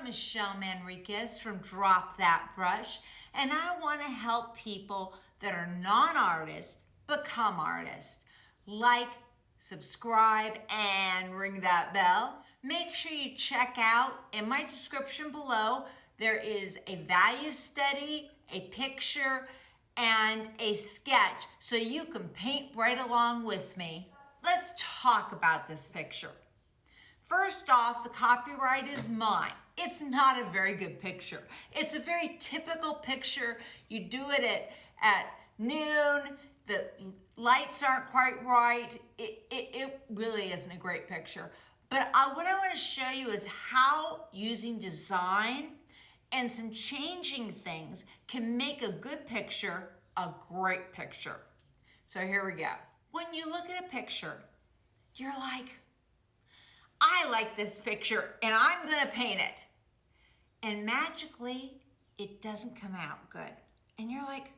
I'm Michelle Manriquez from Drop That Brush, and I want to help people that are non-artists become artists. Like, subscribe, and ring that bell. Make sure you check out in my description below. There is a value study, a picture, and a sketch so you can paint right along with me. Let's talk about this picture. First off, the copyright is mine. It's not a very good picture. It's a very typical picture. You do it at noon, the lights aren't quite right. It really isn't a great picture. But what I want to show you is how using design and some changing things can make a good picture a great picture. So here we go. When you look at a picture, you're like, I like this picture and I'm gonna paint it. And magically, it doesn't come out good. And you're like,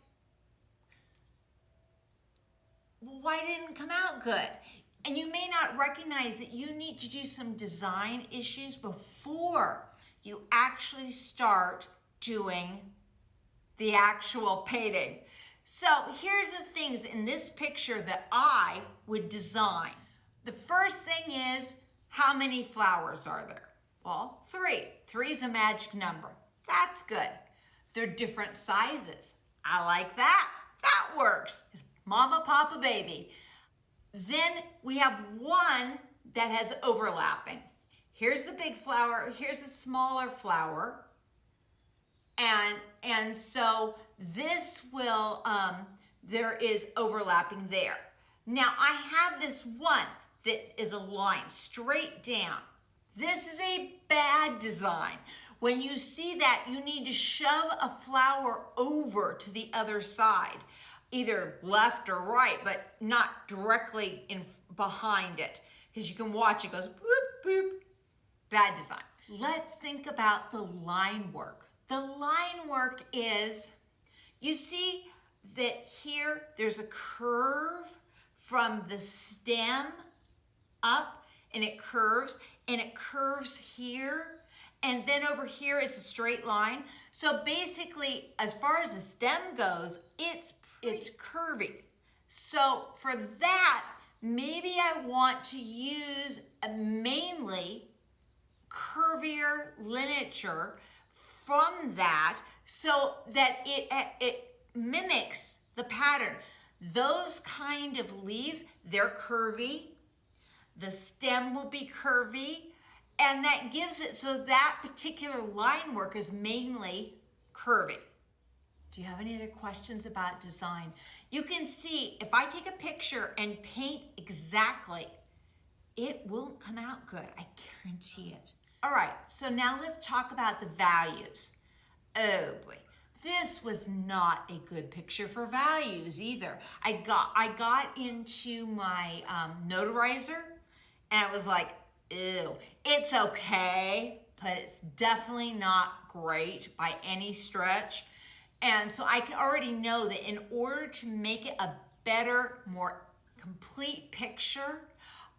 well, why didn't it come out good? And you may not recognize that you need to do some design issues before you actually start doing the actual painting. So here's the things in this picture that I would design. The first thing is, how many flowers are there? Well, 3. 3 is a magic number. That's good. They're different sizes. I like that. That works. It's mama, papa, baby. Then we have one that has overlapping. Here's the big flower. Here's a smaller flower. And so this will, there is overlapping there. Now I have this one that is a line straight down. This is a bad design. When you see that, you need to shove a flower over to the other side, either left or right, but not directly in behind it, because you can watch it goes boop, boop. Bad design. Let's think about the line work. The line work is, you see that here there's a curve from the stem up, and it curves here, and then over here it's a straight line. So basically, as far as the stem goes, it's curvy. So for that, maybe I want to use mainly curvier lineature from that so that it mimics the pattern. Those kind of leaves, they're curvy. The stem will be curvy, and that gives it so that particular line work is mainly curvy. Do you have any other questions about design? You can see if I take a picture and paint exactly, it won't come out good, I guarantee it. All right, so now let's talk about the values. Oh boy, this was not a good picture for values either. I got into my notarizer, and I was like, ew, it's okay, but it's definitely not great by any stretch. And so I can already know that in order to make it a better, more complete picture,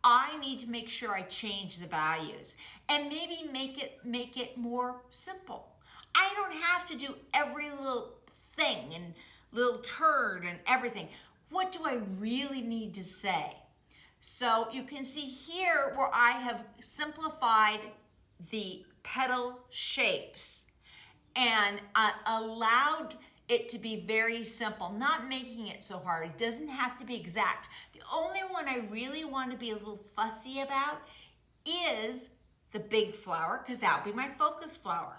I need to make sure I change the values and maybe make it more simple. I don't have to do every little thing and little turd and everything. What do I really need to say? So you can see here where I have simplified the petal shapes and allowed it to be very simple, not making it so hard. It doesn't have to be exact. The only one I really want to be a little fussy about is the big flower, because that would be my focus flower.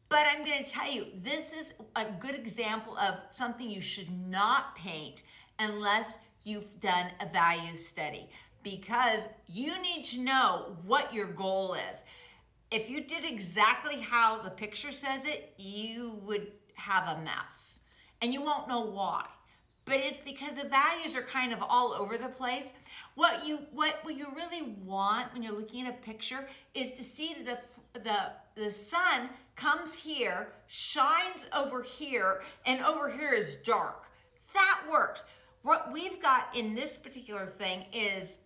But I'm going to tell you, this is a good example of something you should not paint unless you've done a value study, because you need to know what your goal is. If you did exactly how the picture says it, you would have a mess and you won't know why. But it's because the values are kind of all over the place. What you really want when you're looking at a picture is to see that the sun comes here, shines over here, and over here is dark. That works. What we've got in this particular thing is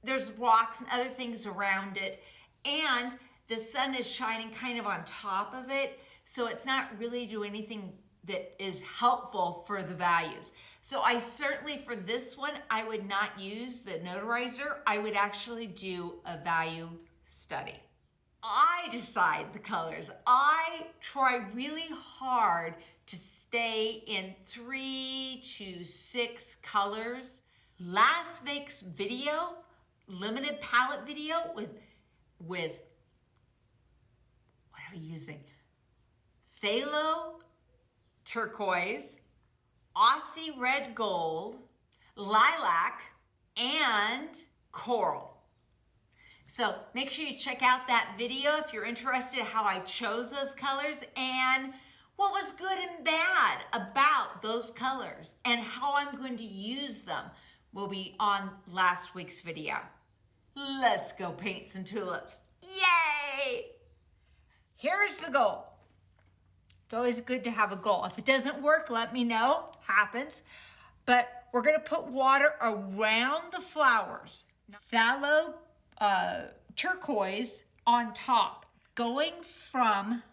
there's rocks and other things around it, and the sun is shining kind of on top of it, so it's not really doing anything that is helpful for the values. So I certainly, for this one, I would not use the notarizer. I would actually do a value study. I decide the colors. I try really hard to stay in 3 to 6 colors. Last week's video, limited palette video with what are we using? Phthalo Turquoise, Aussie Red Gold, Lilac, and Coral. So make sure you check out that video if you're interested in how I chose those colors and what was good and bad about those colors and how I'm going to use them will be on last week's video. Let's go paint some tulips. Yay! Here's the goal. It's always good to have a goal. If it doesn't work, let me know. Happens. But we're going to put water around the flowers. Phthalo turquoise on top, going from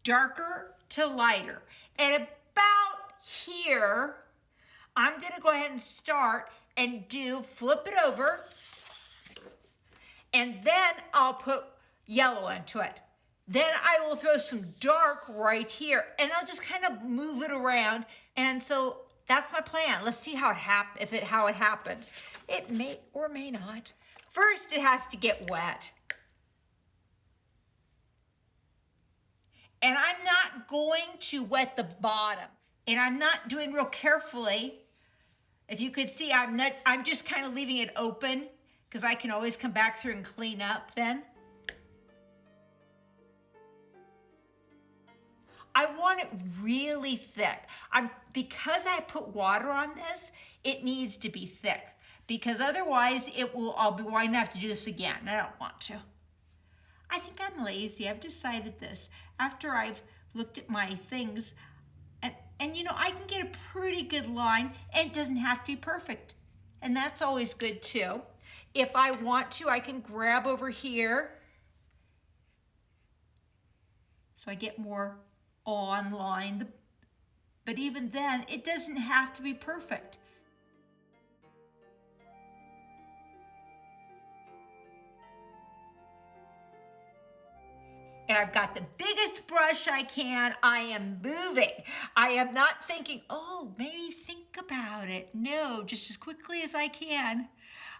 darker to lighter. And about here, I'm going to go ahead and start and flip it over. And then I'll put yellow into it. Then I will throw some dark right here and I'll just kind of move it around. And so that's my plan. Let's see how it happens. It may or may not. First, it has to get wet. And I'm not going to wet the bottom. And I'm not doing real carefully. If you could see, I'm just kind of leaving it open because I can always come back through and clean up then. I want it really thick. Because I put water on this, it needs to be thick because otherwise I'll be wanting to have to do this again. I don't want to. I think I'm lazy. I've decided this after I've looked at my things and you know, I can get a pretty good line and it doesn't have to be perfect. And that's always good too. If I want to, I can grab over here so I get more on line, but even then, it doesn't have to be perfect. And I've got the biggest brush I can. I am moving. I am not thinking, oh, maybe think about it. No, just as quickly as I can.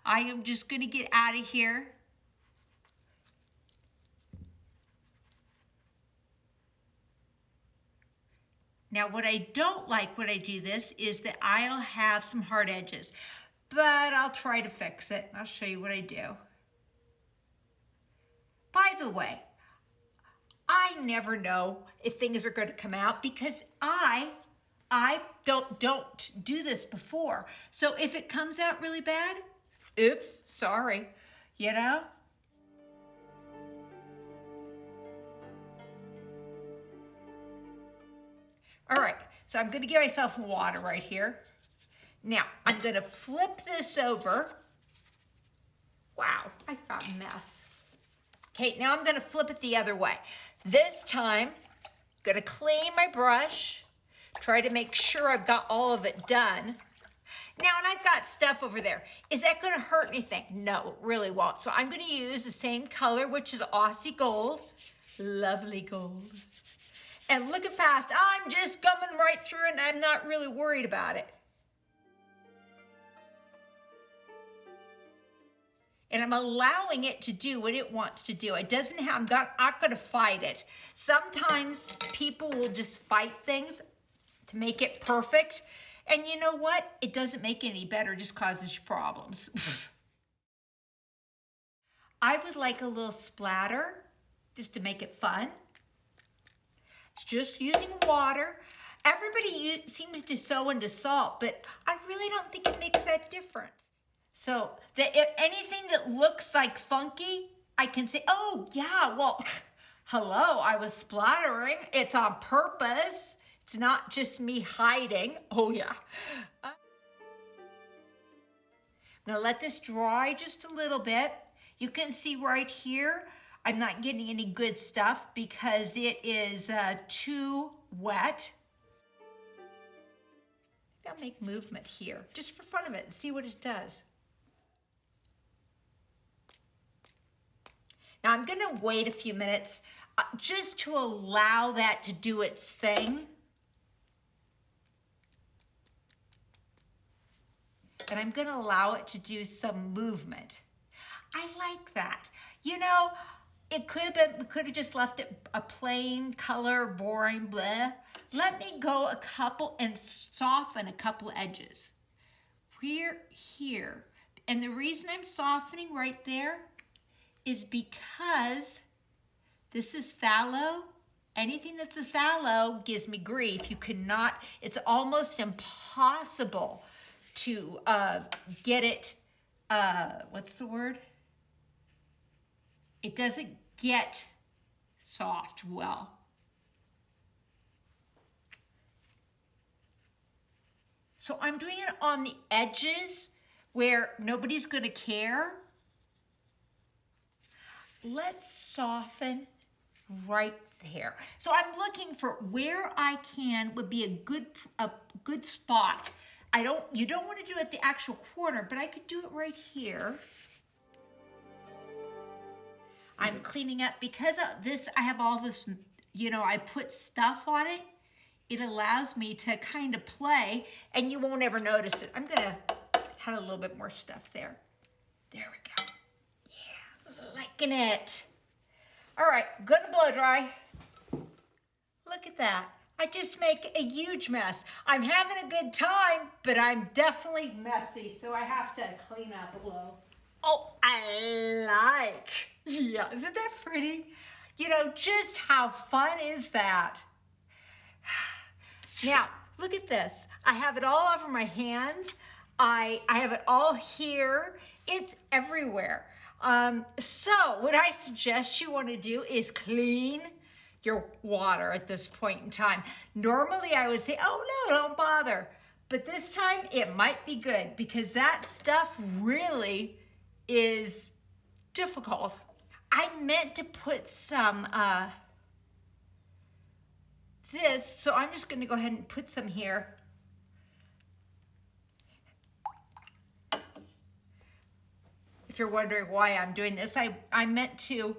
I am just gonna get out of here. Now, what I don't like when I do this is that I'll have some hard edges, but I'll try to fix it. I'll show you what I do. By the way, I never know if things are going to come out because I don't do this before. So if it comes out really bad, oops, sorry, you know? All right, so I'm gonna give myself water right here. Now, I'm gonna flip this over. Wow, I got a mess. Okay, now I'm gonna flip it the other way. This time, I'm gonna clean my brush, try to make sure I've got all of it done. Now, and I've got stuff over there. Is that gonna hurt anything? No, it really won't. So I'm gonna use the same color, which is Aussie Gold. Lovely gold. And look at fast, I'm just gumming right through and I'm not really worried about it. And I'm allowing it to do what it wants to do. It doesn't have, I'm not gonna fight it. Sometimes people will just fight things to make it perfect. And you know what? It doesn't make it any better, it just causes you problems. I would like a little splatter just to make it fun. Just using water. Everybody seems to sew into salt, but I really don't think it makes that difference. So if anything that looks like funky, I can say, oh yeah, well, hello, I was splattering. It's on purpose. It's not just me hiding. Oh yeah. I'm gonna let this dry just a little bit. You can see right here, I'm not getting any good stuff because it is too wet. I'll make movement here just for fun of it and see what it does. Now I'm gonna wait a few minutes just to allow that to do its thing. And I'm gonna allow it to do some movement. I like that. You know, it could have just left it a plain color, boring, blah. Let me go a couple and soften a couple edges. We're here. And the reason I'm softening right there is because this is phthalo. Anything that's a phthalo gives me grief. You cannot, it's almost impossible to get it, what's the word? It doesn't get soft well. So I'm doing it on the edges where nobody's gonna care. Let's soften right there. So I'm looking for where I can would be a good spot. You don't want to do it at the actual corner, but I could do it right here. I'm cleaning up because of this. I have all this, you know, I put stuff on it. It allows me to kind of play and you won't ever notice it. I'm gonna have a little bit more stuff there. There we go. Yeah, liking it. All right, gonna blow dry. Look at that. I just make a huge mess. I'm having a good time, but I'm definitely messy, so I have to clean up a little. Oh, I like. Yeah, isn't that pretty? You know, just how fun is that? Now, look at this. I have it all over my hands. I have it all here. It's everywhere. So what I suggest you want to do is clean your water at this point in time. Normally I would say, oh no, don't bother. But this time it might be good because that stuff really is difficult. I meant to put some this, so I'm just gonna go ahead and put some here. If you're wondering why I'm doing this, I meant to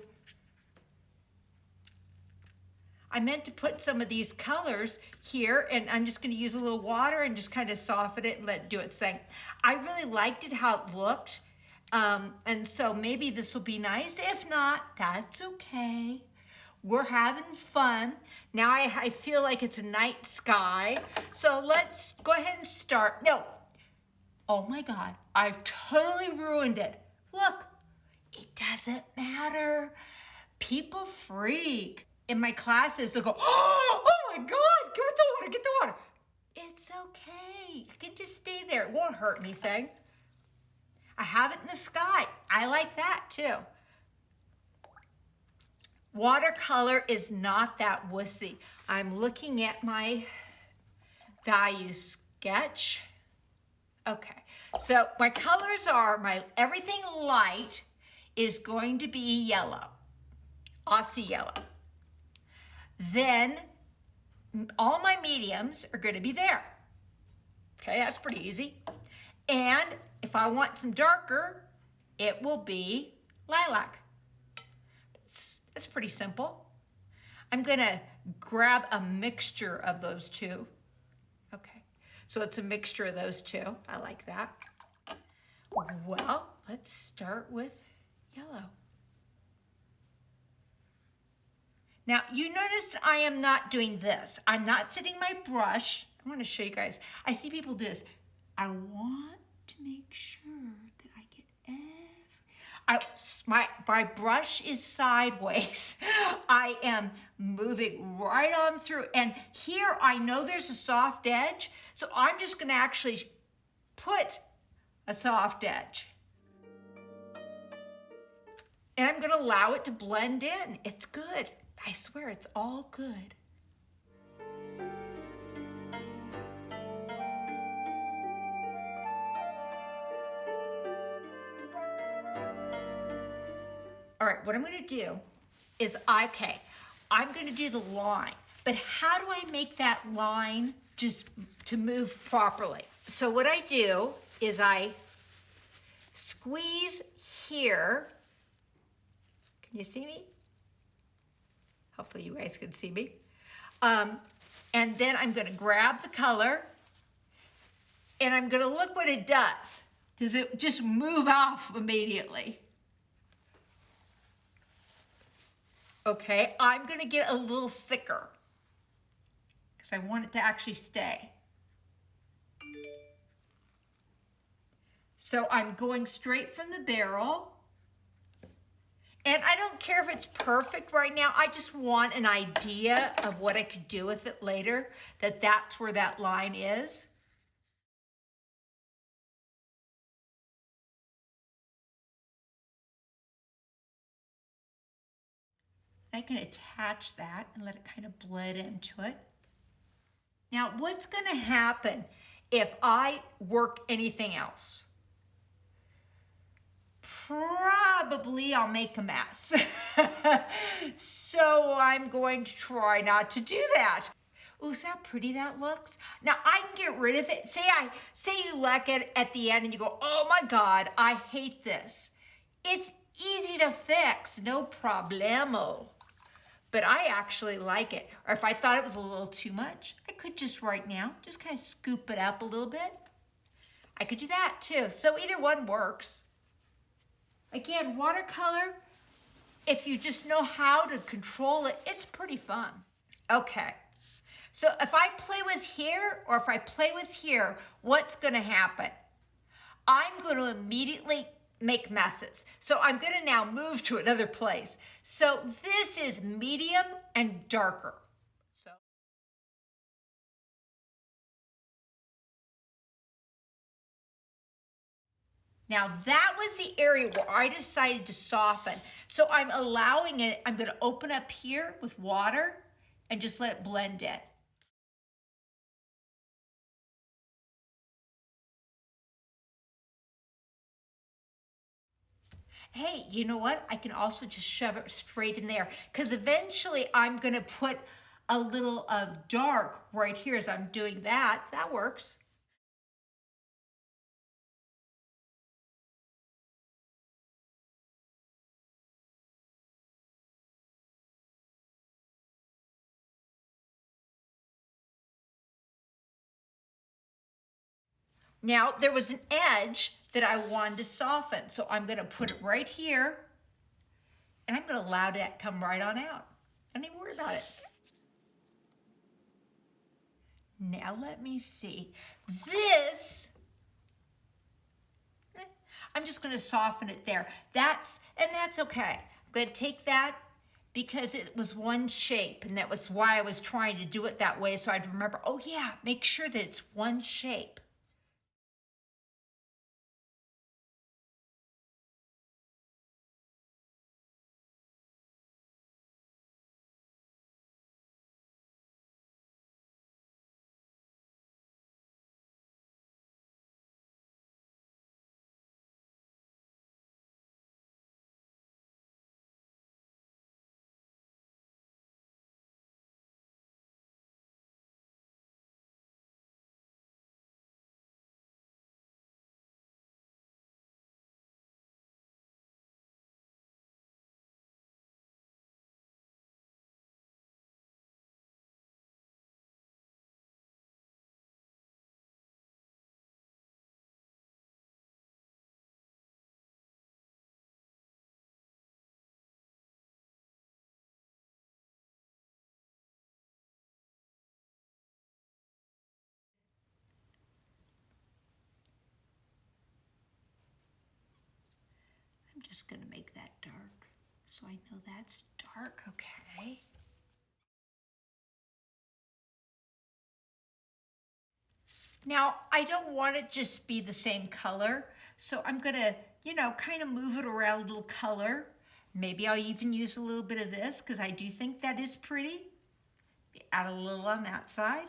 put some of these colors here, and I'm just gonna use a little water and just kind of soften it and let it do its thing. I really liked it how it looked, and so maybe this will be nice. If not, that's okay. We're having fun. Now I feel like it's a night sky, so let's go ahead and start. No, oh my God, I've totally ruined it. Look, it doesn't matter. People freak. In my classes, they'll go, oh my God, get the water. It's okay, you can just stay there. It won't hurt anything. I have it in the sky. I like that too. Watercolor is not that wussy. I'm looking at my value sketch. Okay, so my colors are, everything light is going to be yellow, Aussie yellow. Then all my mediums are gonna be there. Okay, that's pretty easy. And if I want some darker, it will be lilac. It's pretty simple. I'm gonna grab a mixture of those two. Okay, so it's a mixture of those two. I like that. Well, let's start with yellow. Now, you notice I am not doing this. I'm not setting my brush. I want to show you guys. I see people do this. I want to make sure that I get my brush is sideways. I am moving right on through. And here I know there's a soft edge, so I'm just going to actually put a soft edge. And I'm going to allow it to blend in. It's good. I swear it's all good. All right, what I'm gonna do is, okay, I'm gonna do the line, but how do I make that line just to move properly? So what I do is I squeeze here. Can you see me? Hopefully you guys can see me. And then I'm gonna grab the color and I'm gonna look what it does. Does it just move off immediately? Okay, I'm gonna get a little thicker because I want it to actually stay. So I'm going straight from the barrel. And I don't care if it's perfect right now. I just want an idea of what I could do with it later, that's where that line is. I can attach that and let it kind of blend into it. Now, what's gonna happen if I work anything else? Probably I'll make a mess. So I'm going to try not to do that. Ooh, see how pretty that looks? Now I can get rid of it. Say you like it at the end and you go, oh my God, I hate this. It's easy to fix, no problemo. But I actually like it. Or if I thought it was a little too much, I could just right now, just kind of scoop it up a little bit. I could do that too. So either one works. Again, watercolor, if you just know how to control it, it's pretty fun. Okay, so if I play with here or if I play with here, what's gonna happen? I'm gonna immediately make messes. So I'm gonna now move to another place. So this is medium and darker. So now that was the area where I decided to soften. So I'm allowing it, I'm gonna open up here with water and just let it blend in. Hey, you know what? I can also just shove it straight in there because eventually I'm gonna put a little of dark right here as I'm doing that. That works. Now, there was an edge that I wanted to soften, so I'm gonna put it right here, and I'm gonna allow that to come right on out. Don't even worry about it. Now let me see. This, I'm just gonna soften it there. That's okay. I'm gonna take that because it was one shape, and that was why I was trying to do it that way, so I'd remember, oh yeah, make sure that it's one shape. I'm just gonna make that dark so I know that's dark, okay. Now, I don't want it just be the same color, so I'm gonna, kind of move it around a little color. Maybe I'll even use a little bit of this because I do think that is pretty. Add a little on that side.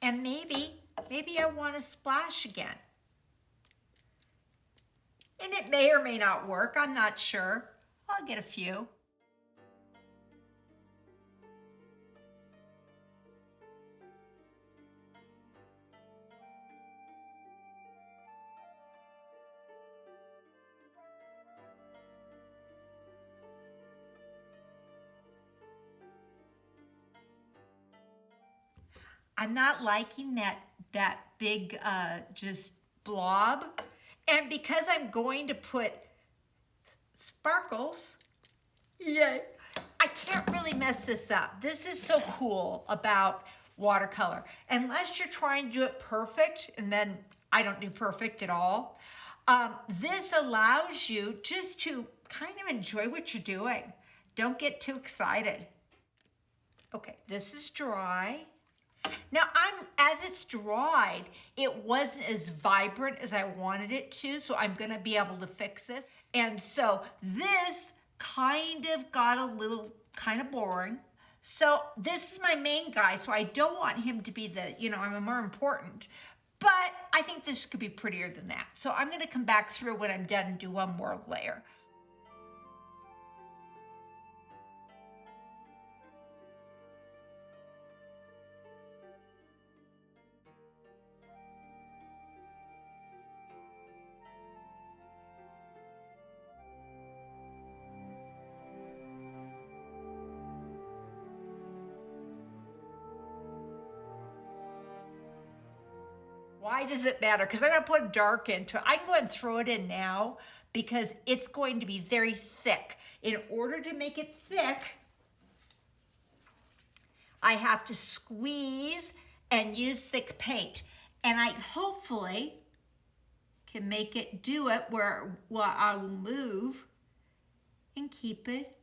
And maybe I want to splash again. And it may or may not work, I'm not sure. I'll get a few. I'm not liking that big just blob. And because I'm going to put sparkles, yay, I can't really mess this up. This is so cool about watercolor. Unless you're trying to do it perfect, and then I don't do perfect at all, this allows you just to kind of enjoy what you're doing. Don't get too excited. Okay, this is dry. Now, as it's dried, it wasn't as vibrant as I wanted it to, so I'm gonna be able to fix this. And so this kind of got a little kind of boring. So this is my main guy, so I don't want him to be the, I'm more important. But I think this could be prettier than that. So I'm gonna come back through when I'm done and do one more layer. Why does it matter? Because I'm gonna put dark into it. I can go and throw it in now because it's going to be very thick. In order to make it thick, I have to squeeze and use thick paint. And I hopefully can make it do it where I will move and keep it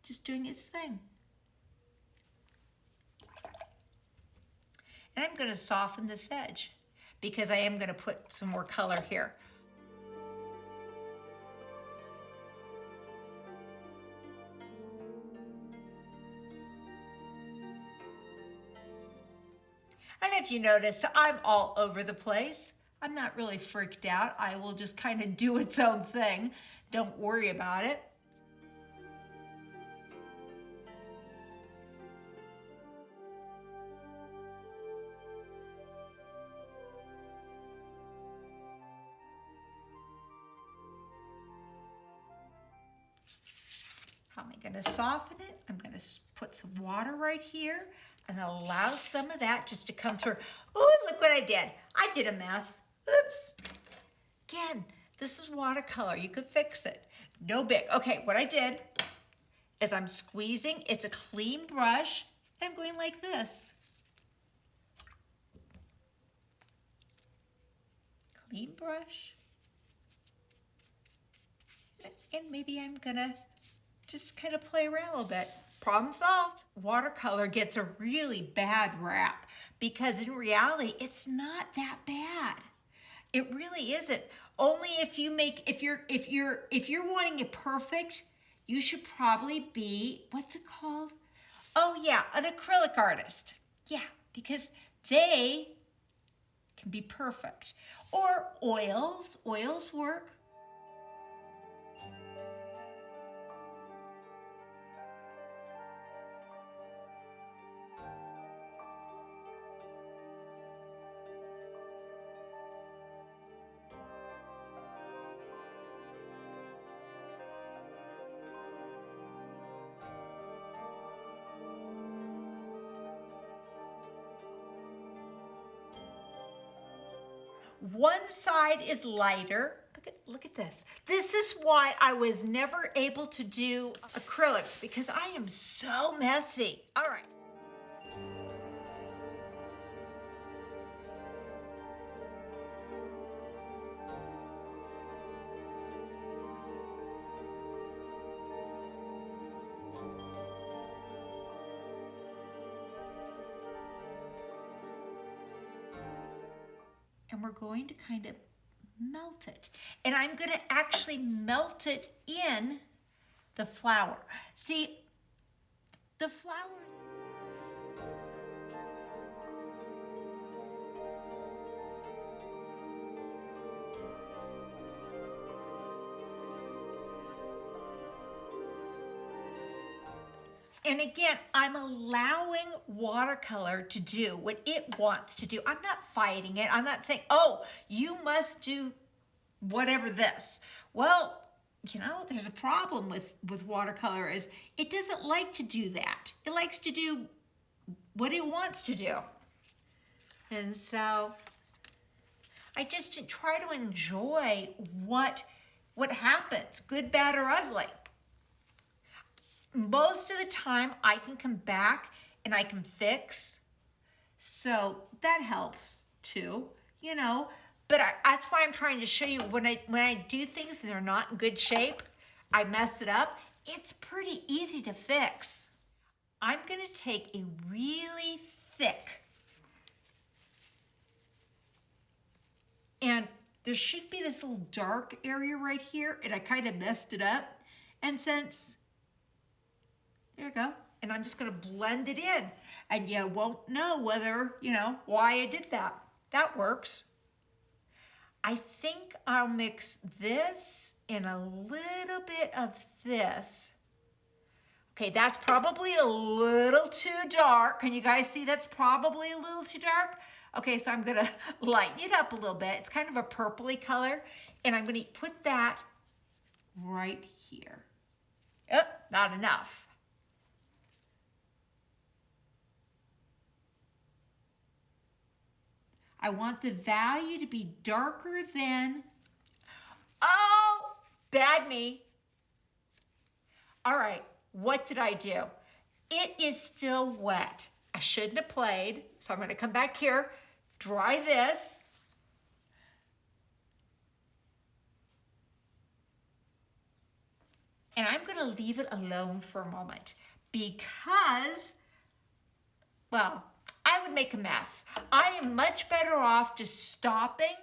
just doing its thing. And I'm gonna soften this edge, because I am gonna put some more color here. And if you notice, I'm all over the place. I'm not really freaked out. I will just kind of do its own thing. Don't worry about it. How am I gonna soften it? I'm gonna put some water right here and allow some of that just to come through. Oh, look what I did. I did a mess. Oops. Again, this is watercolor. You could fix it. No big. Okay, what I did is I'm squeezing. It's a clean brush. And I'm going like this. Clean brush. And maybe I'm gonna just kind of play around a little bit. Problem solved. Watercolor gets a really bad rap because in reality, it's not that bad. It really isn't. Only if you're wanting it perfect, you should probably be, what's it called? Oh yeah, an acrylic artist. Yeah, because they can be perfect. Or oils work. One side is lighter. Look at this. This is why I was never able to do acrylics, because I am so messy. All right. And we're going to kind of melt it. And I'm going to actually melt it in the flower. See, the flower, And again, I'm allowing watercolor to do what it wants to do. I'm not fighting it. I'm not saying, oh, you must do whatever this. Well, you know, there's a problem with watercolor is it doesn't like to do that. It likes to do what it wants to do. And so I just try to enjoy what happens, good, bad, or ugly. Most of the time I can come back and I can fix. So that helps too, you know. But that's why I'm trying to show you when I do things that are not in good shape, I mess it up, it's pretty easy to fix. I'm gonna take a really thick, and there should be this little dark area right here, and I kind of messed it up. And since, there you go, and I'm just gonna blend it in, and you won't know whether, you know, why I did that. That works. I think I'll mix this and a little bit of this. Okay, that's probably a little too dark. Can you guys see that's probably a little too dark? Okay, so I'm gonna lighten it up a little bit. It's kind of a purpley color, and I'm gonna put that right here. Oh, not enough. I want the value to be darker than, oh, bad me. All right, what did I do? It is still wet. I shouldn't have played, so I'm gonna come back here, dry this. And I'm gonna leave it alone for a moment because, well, I would make a mess. I am much better off just stopping,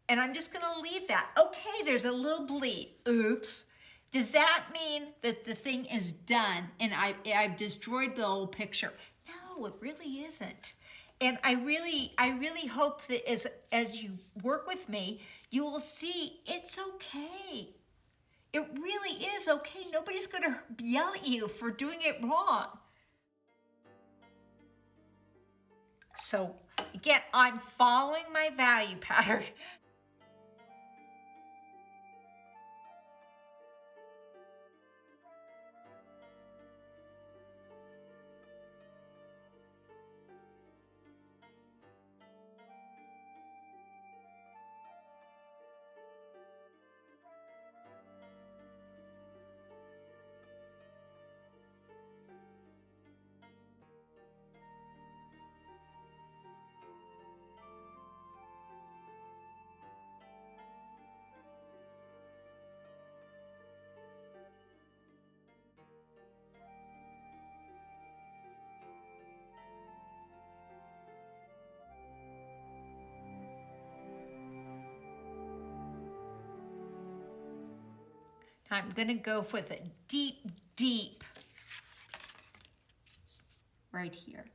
and I'm just gonna leave that. Okay, there's a little bleed. Oops. Does that mean that the thing is done and I've destroyed the whole picture? No, it really isn't. And I really hope that as you work with me, you will see it's okay. It really is okay. Nobody's gonna yell at you for doing it wrong. So again, I'm following my value pattern. I'm gonna go with a deep, deep right here.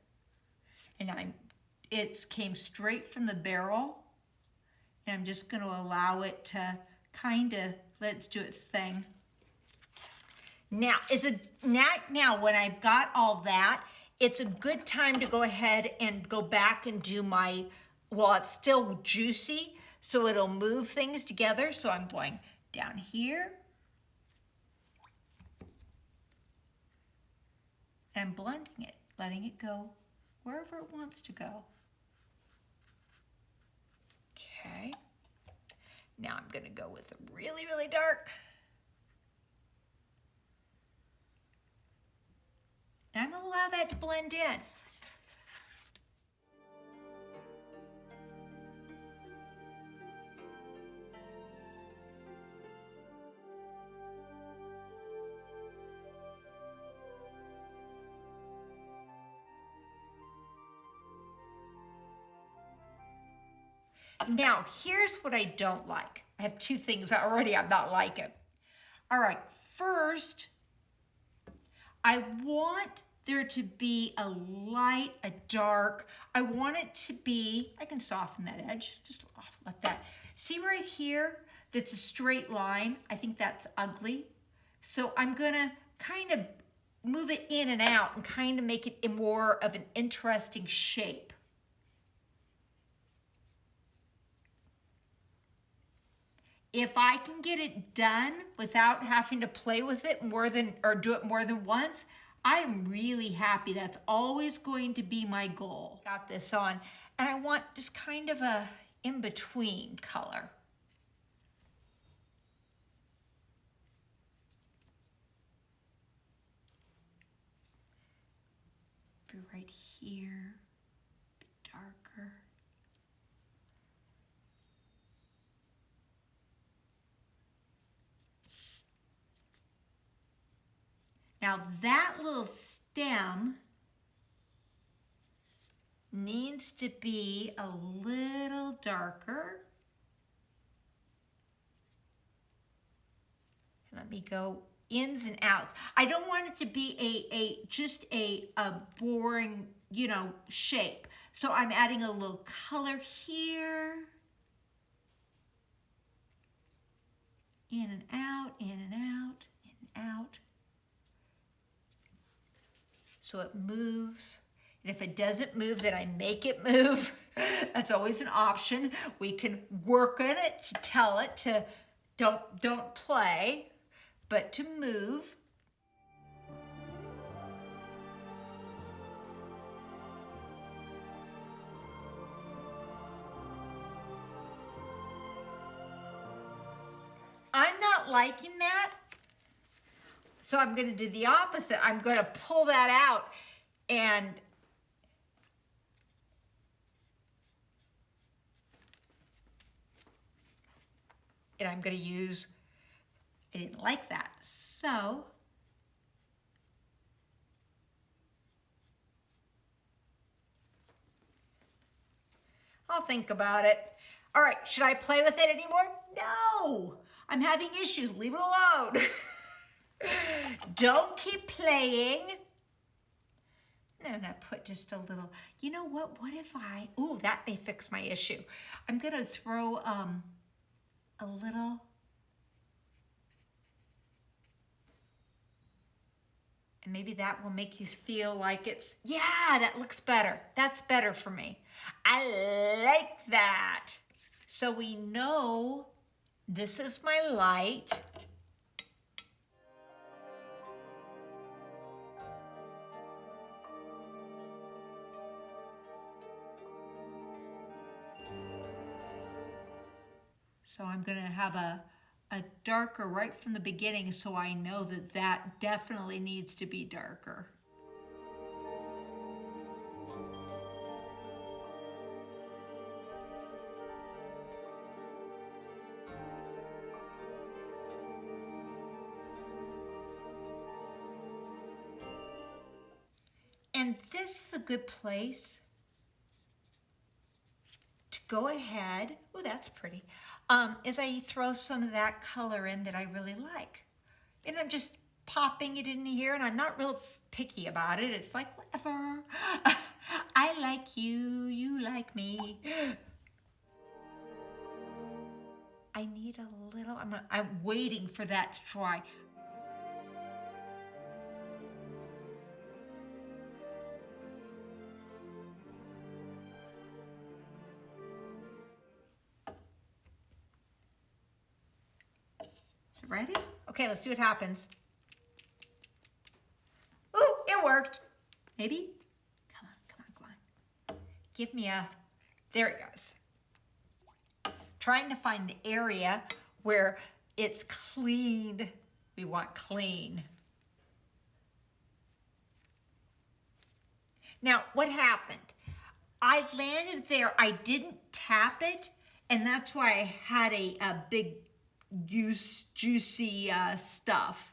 And it came straight from the barrel, and I'm just gonna allow it to kind of let it do its thing. Now, now when I've got all that, it's a good time to go ahead and go back and do my, well, it's still juicy, so it'll move things together. So I'm going down here, and blending it, letting it go wherever it wants to go. Okay. Now I'm gonna go with a really, really dark. And I'm gonna allow that to blend in. Now, here's what I don't like. I have two things already I'm not liking. All right, first, I want there to be a light, a dark. I want it to be, I can soften that edge, just let that. See right here, that's a straight line. I think that's ugly. So I'm gonna kind of move it in and out and kind of make it more of an interesting shape. If I can get it done without having to play with it more than, or do it more than once, I'm really happy. That's always going to be my goal. Got this on, and I want just kind of a in-between color. Be right here, a bit darker. Now that little stem needs to be a little darker. Let me go ins and outs. I don't want it to be just a boring, you know, shape. So I'm adding a little color here. In and out, in and out, in and out. So it moves. And if it doesn't move, then I make it move. That's always an option. We can work on it to tell it to don't play, but to move. I'm not liking that. So I'm going to do the opposite. I'm going to pull that out and I'm going to use, I didn't like that. So I'll think about it. All right, should I play with it anymore? No, I'm having issues. Leave it alone. Don't keep playing. No, I put just a little, you know what if I, ooh, that may fix my issue. I'm gonna throw a little, and maybe that will make you feel like it's, yeah, that looks better. That's better for me. I like that. So we know this is my light. So I'm gonna have a darker right from the beginning so I know that that definitely needs to be darker. And this is a good place to go ahead, oh, that's pretty, is I throw some of that color in that I really like. And I'm just popping it in here, and I'm not real picky about it. It's like, whatever. I like you, you like me. I need a little, I'm waiting for that to dry. Ready? Okay, let's see what happens. Ooh, it worked. Maybe? Come on, come on, come on. Give me a, there it goes. Trying to find the area where it's clean. We want clean. Now, what happened? I landed there, I didn't tap it, and that's why I had a big juicy stuff.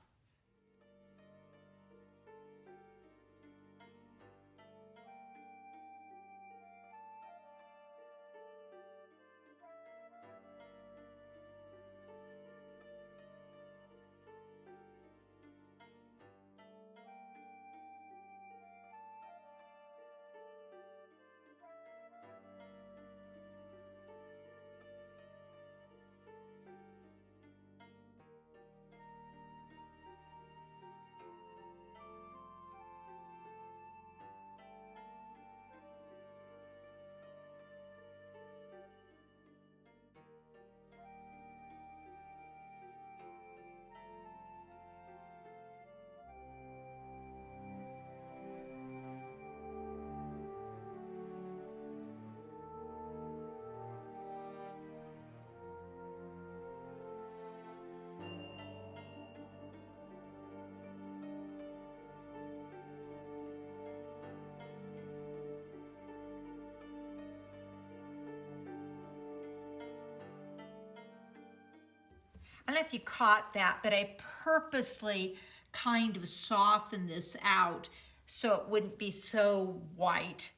know if you caught that, but I purposely kind of softened this out so it wouldn't be so white.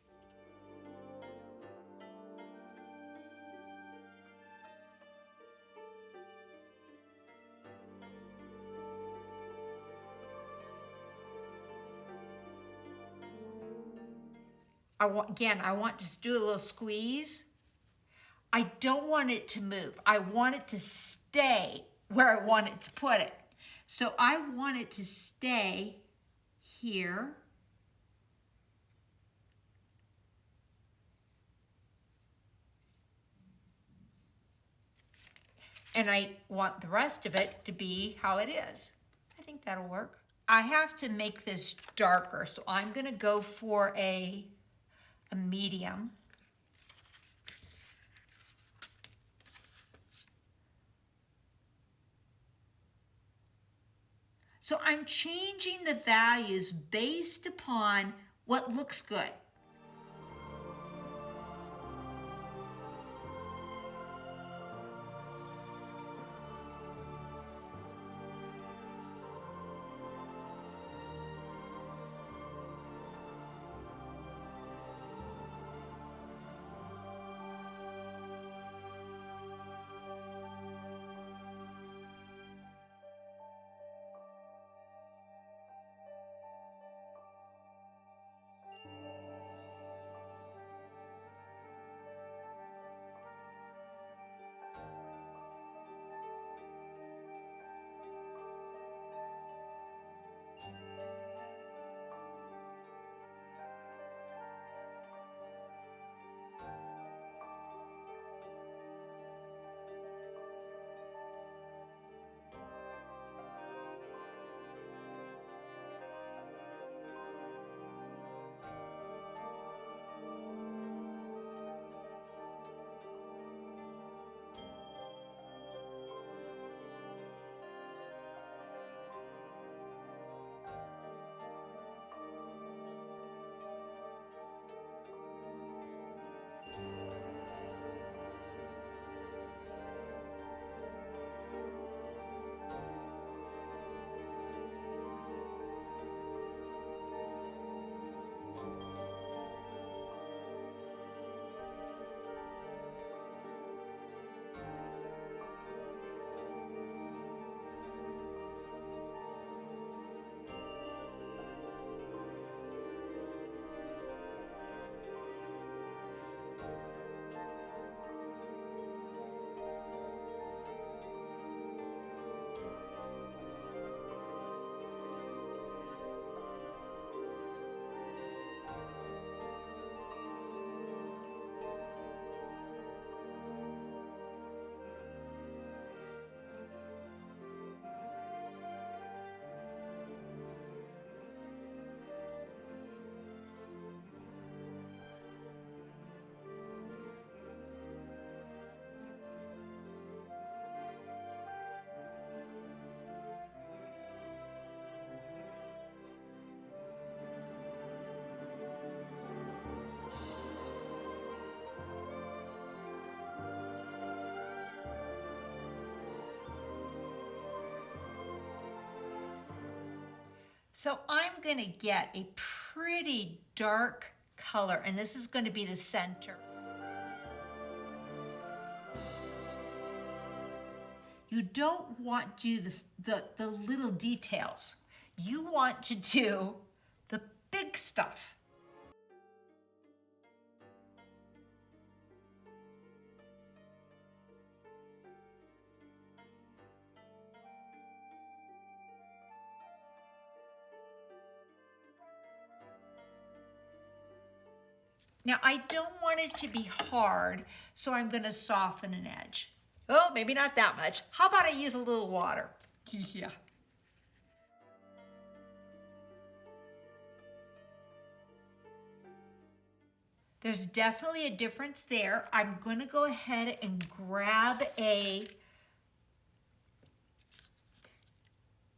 I want to do a little squeeze. I don't want it to move. I want it to stay where I want it to put it. So I want it to stay here. And I want the rest of it to be how it is. I think that'll work. I have to make this darker, so I'm gonna go for a medium. So I'm changing the values based upon what looks good. So I'm gonna get a pretty dark color, and this is gonna be the center. You don't want to do the little details. You want to do the big stuff. Now, I don't want it to be hard, so I'm gonna soften an edge. Oh, maybe not that much. How about I use a little water? Yeah. There's definitely a difference there. I'm gonna go ahead and grab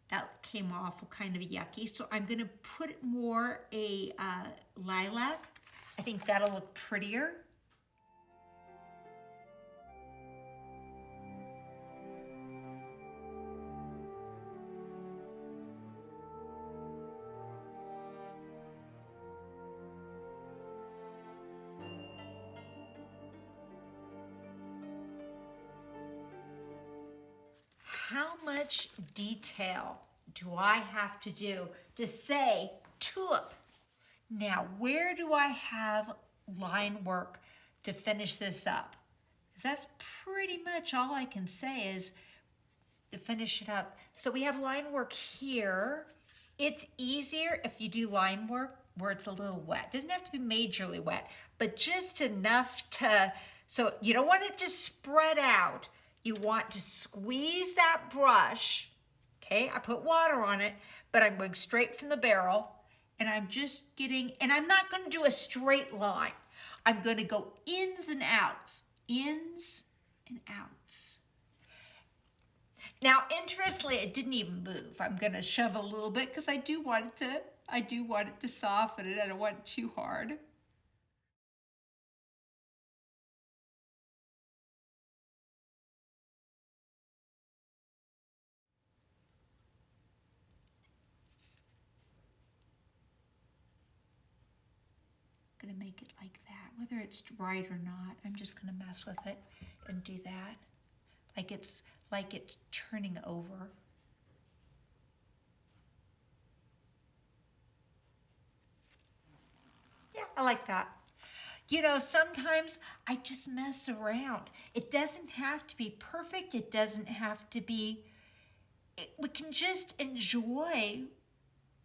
that came off kind of yucky, so I'm gonna put more a lilac. I think that'll look prettier. how much detail do I have to do to say tulip? Now, where do I have line work to finish this up? Because that's pretty much all I can say is to finish it up. So we have line work here. It's easier if you do line work where it's a little wet. It doesn't have to be majorly wet, but just enough to, so you don't want it to spread out. You want to squeeze that brush. Okay, I put water on it, but I'm going straight from the barrel, and I'm just getting, and I'm not going to do a straight line. I'm going to go ins and outs, ins and outs. Now, interestingly, it didn't even move. I'm going to shove a little bit because I do want it to soften it. I don't want it too hard. Going to make it like that, whether it's right or not. I'm just going to mess with it and do that, like it's turning over. Yeah, I like that. You know, sometimes I just mess around. It doesn't have to be perfect. It doesn't have to be, we can just enjoy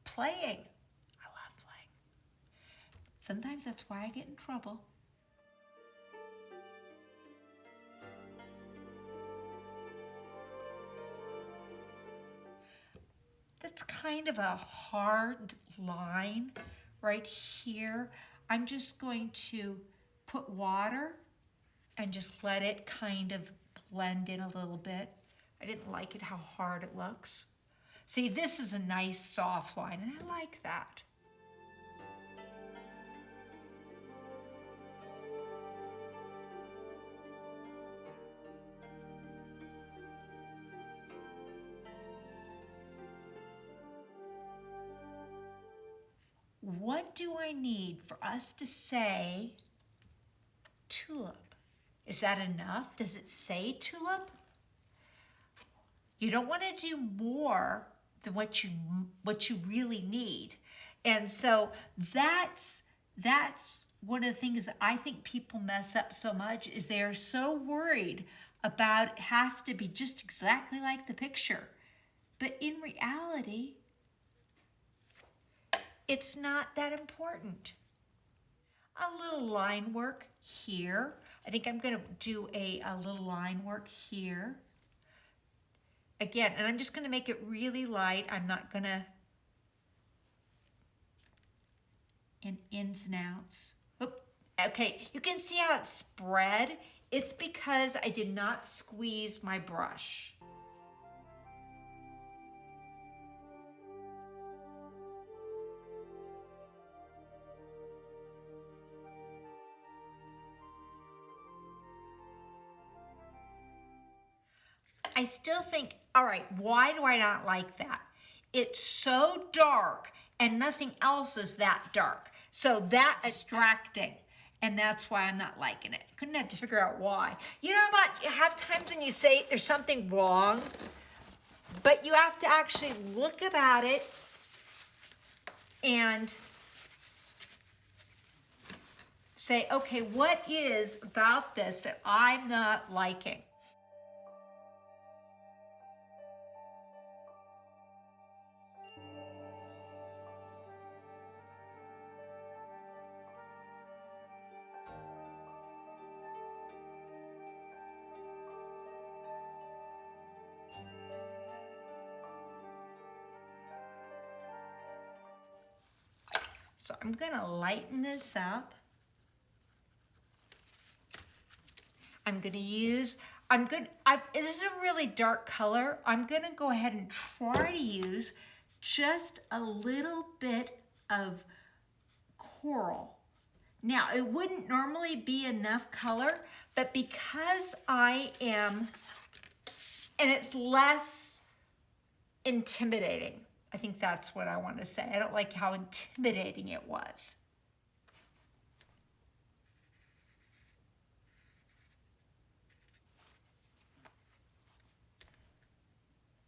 playing. I love playing. Sometimes that's why I get in trouble. That's kind of a hard line right here. I'm just going to put water and just let it kind of blend in a little bit. I didn't like it how hard it looks. See, this is a nice soft line, and I like that. What do I need for us to say tulip? Is that enough? Does it say tulip? You don't want to do more than what you really need. And so that's one of the things that I think people mess up so much is they are so worried about it has to be just exactly like the picture. But in reality, it's not that important. A little line work here. I think I'm going to do a little line work here. Again, and I'm just going to make it really light. I'm not going to, and ins and outs. Oop. Okay, you can see how it's spread. It's because I did not squeeze my brush. I still think, all right, why do I not like that? It's so dark and nothing else is that dark. So that's distracting. And that's why I'm not liking it. Couldn't have to figure out why. You know about, you have times when you say there's something wrong, but you have to actually look about it and say, okay, what is about this that I'm not liking? So I'm gonna lighten this up. I'm gonna use, this is a really dark color. I'm gonna go ahead and try to use just a little bit of coral. Now, it wouldn't normally be enough color, but because I am, and it's less intimidating. I think that's what I want to say. I don't like how intimidating it was.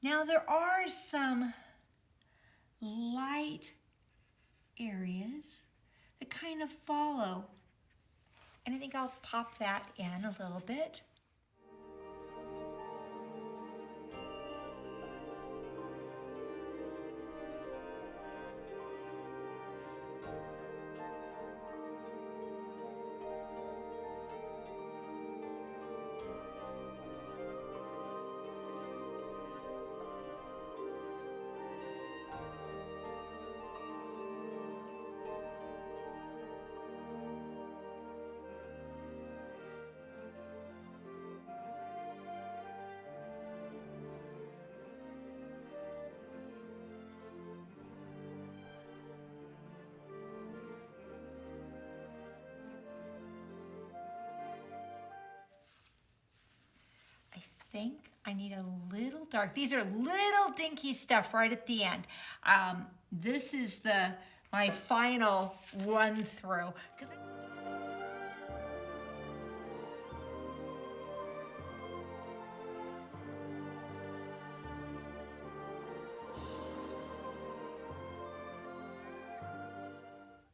Now there are some light areas that kind of follow. And I think I'll pop that in a little bit. I think I need a little dark. These are little dinky stuff right at the end. This is my final run through.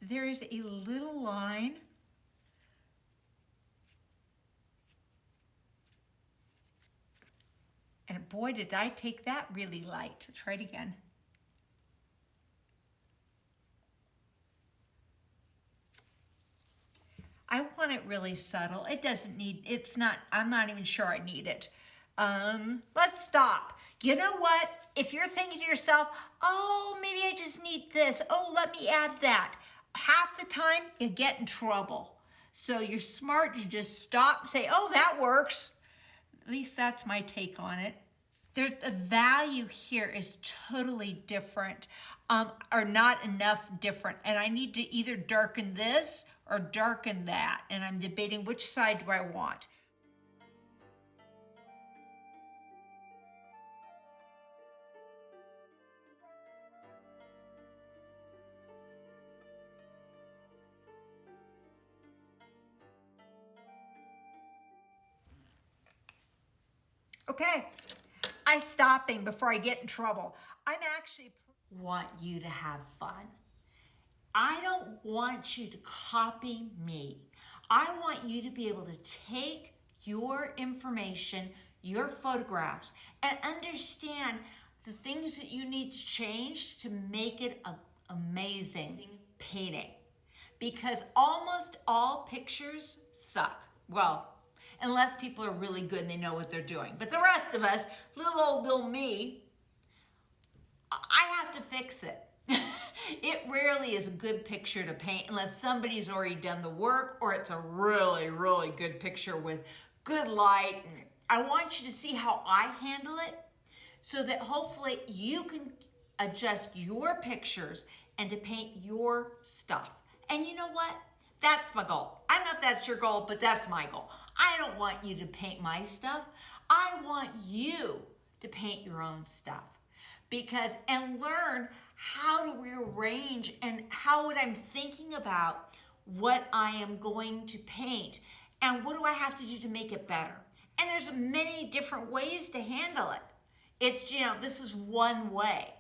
There is a little line. And boy, did I take that really light. Try it again. I want it really subtle. It doesn't need, I'm not even sure I need it. Let's stop. You know what? If you're thinking to yourself, oh, maybe I just need this. Oh, let me add that. Half the time, you get in trouble. So you're smart to just stop and say, oh, that works. At least that's my take on it. The value here is totally different, or not enough different. And I need to either darken this or darken that. And I'm debating which side do I want. Okay, I'm stopping before I get in trouble. I'm actually want you to have fun. I don't want you to copy me. I want you to be able to take your information, your photographs, and understand the things that you need to change to make it an amazing painting. Because almost all pictures suck. Well, unless people are really good and they know what they're doing. But the rest of us, little old me, I have to fix it. It rarely is a good picture to paint unless somebody's already done the work or it's a really, really good picture with good light. And I want you to see how I handle it so that hopefully you can adjust your pictures and to paint your stuff. And you know what? That's my goal. I don't know if that's your goal, but that's my goal. I don't want you to paint my stuff. I want you to paint your own stuff. And learn how to rearrange and how what I'm thinking about what I am going to paint and what do I have to do to make it better. And there's many different ways to handle it. It's, this is one way,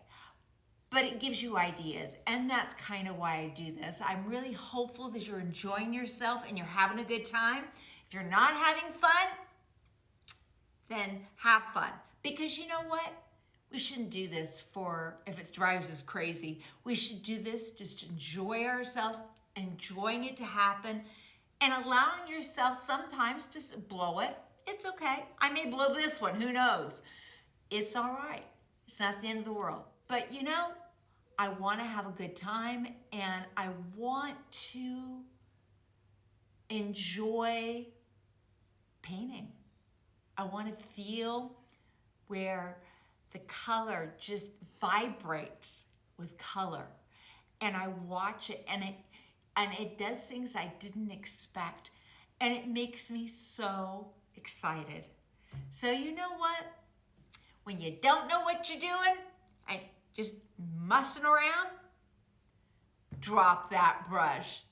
but it gives you ideas. And that's kind of why I do this. I'm really hopeful that you're enjoying yourself and you're having a good time. If you're not having fun, then have fun. Because you know what? We shouldn't do this if it drives us crazy. We should do this just to enjoy ourselves, enjoying it to happen, and allowing yourself sometimes to blow it. It's okay. I may blow this one, who knows? It's all right. It's not the end of the world. But I want to have a good time and I want to enjoy painting. I want to feel where the color just vibrates with color. And I watch it and it does things I didn't expect. And it makes me so excited. So you know what? When you don't know what you're doing and just mussing around, drop that brush.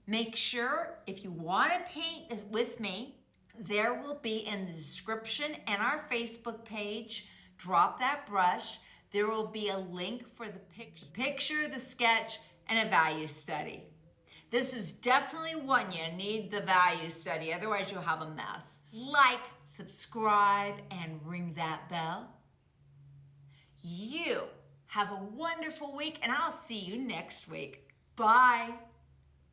Make sure if you want to paint with me, there will be in the description and our Facebook page drop that brush. There will be a link for the picture, the sketch, and a value study. This is definitely one you need the value study, otherwise you'll have a mess. Like, subscribe, and ring that bell. You have a wonderful week, and I'll see you next week. Bye.